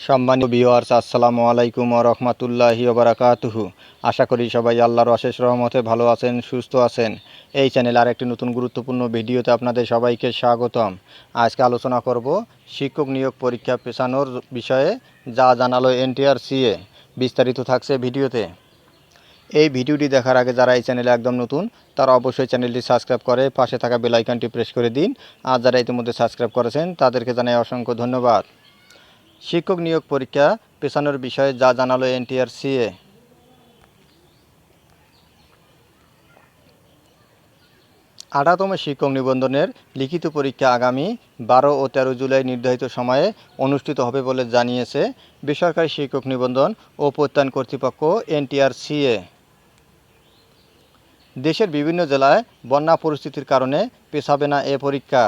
সম্মানিত ভিউয়ার্স, আসসালামু আলাইকুম ওয়া রাহমাতুল্লাহি ওয়া বারাকাতুহু। আশা করি সবাই আল্লাহর অশেষ রহমতে ভালো আছেন, সুস্থ আছেন। এই চ্যানেলে আরেকটি নতুন গুরুত্বপূর্ণ ভিডিওতে আপনাদের সবাইকে স্বাগতম। আজকে আলোচনা করব শিক্ষক নিয়োগ পরীক্ষা পেছানোর বিষয়ে, যা জানালো এনটিআরসিএ। বিস্তারিত থাকছে ভিডিওতে। এই ভিডিওটি দেখার আগে যারা এই চ্যানেলে একদম নতুন, তারা অবশ্যই চ্যানেলটি সাবস্ক্রাইব করে পাশে থাকা বেল আইকনটি প্রেস করে দিন। আর যারা ইতিমধ্যে সাবস্ক্রাইব করেছেন তাদেরকে জানাই অসংখ্য ধন্যবাদ। শিক্ষক নিয়োগ পরীক্ষা পেছানোর বিষয়ে যা জানালো এনটিআরসিএ। 18তম শিক্ষক নিবন্ধনের লিখিত পরীক্ষা আগামী 12 ও 13 জুলাই নির্ধারিত সময়ে অনুষ্ঠিত হবে বলে জানিয়েছে বেসরকারি শিক্ষক নিবন্ধন ও প্রত্যয়ন কর্তৃপক্ষ এনটিআরসিএ। দেশের বিভিন্ন জেলায় বন্যা পরিস্থিতির কারণে পেছাবে না এ পরীক্ষা।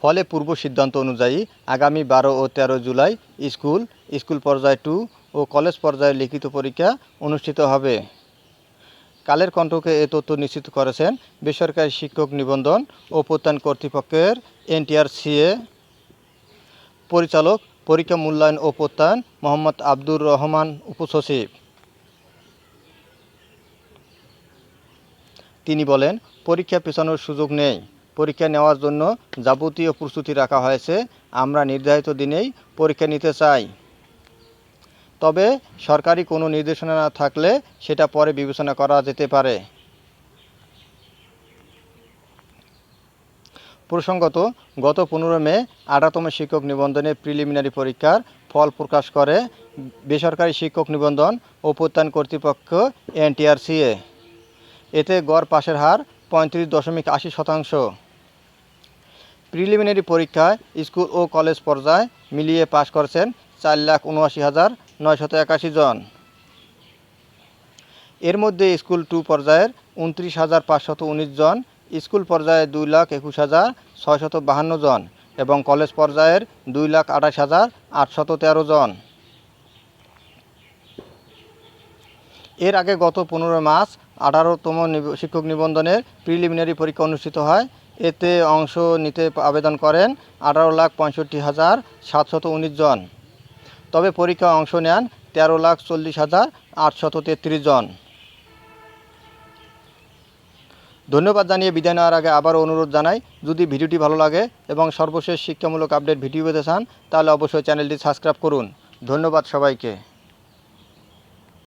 ফলে পূর্ব সিদ্ধান্ত অনুযায়ী আগামী 12 ও 13 জুলাই স্কুল পর্যায়ে 2 ও কলেজ পর্যায়ে লিখিত পরীক্ষা অনুষ্ঠিত হবে। কালের কণ্ঠকে এ তথ্য নিশ্চিত করেছেন বেসরকারি শিক্ষক নিবন্ধন ও প্রত্যয়ন কর্তৃপক্ষের এনটিআরসিএ পরিচালক পরীক্ষা মূল্যায়ন ও প্রত্যয়ন মোহাম্মদ আব্দুর রহমান উপসচিব। তিনি বলেন, পরীক্ষা পেছানোর সুযোগ নেই। পরীক্ষা নেওয়ার জন্য যাবতীয় প্রস্তুতি রাখা হয়েছে। আমরা নির্ধারিত দিনেই পরীক্ষা নিতে চাই। তবে সরকারি কোনো নির্দেশনা না থাকলে সেটা পরে বিবেচনা করা যেতে পারে। প্রসঙ্গত, গত 15 মে 18তম শিক্ষক নিবন্ধনের প্রিলিমিনারি পরীক্ষার ফল প্রকাশ করে বেসরকারি শিক্ষক নিবন্ধন ও প্রত্যয়ন কর্তৃপক্ষ এনটিআরসিএ। এতে গড় পাশের হার 35.80%। প্রিলিমিনারি পরীক্ষায় স্কুল ও কলেজ পর্যায়ে মিলিয়ে পাশ করেছেন 4,79,981 জন। এর মধ্যে স্কুল 2 পর্যায়ের 29,519 জন, স্কুল পর্যায়ে 2,21,652 জন এবং কলেজ পর্যায়ের 2,28,813 জন। এর আগে গত 15 মার্চ 18তম শিক্ষক নিবন্ধনের প্রিলিমিনারি পরীক্ষা অনুষ্ঠিত হয়। এতে অংশ নিতে আবেদন করেন 18,65,719 জন। তবে পরীক্ষায় অংশ নেন 13,40,833 জন। ধন্যবাদ জানিয়ে বিদায় নেওয়ার আগে আবারও অনুরোধ জানাই, যদি ভিডিওটি ভালো লাগে এবং সর্বশেষ শিক্ষামূলক আপডেট ভিডিও পেতে চান তাহলে অবশ্যই চ্যানেলটি সাবস্ক্রাইব করুন। ধন্যবাদ সবাইকে।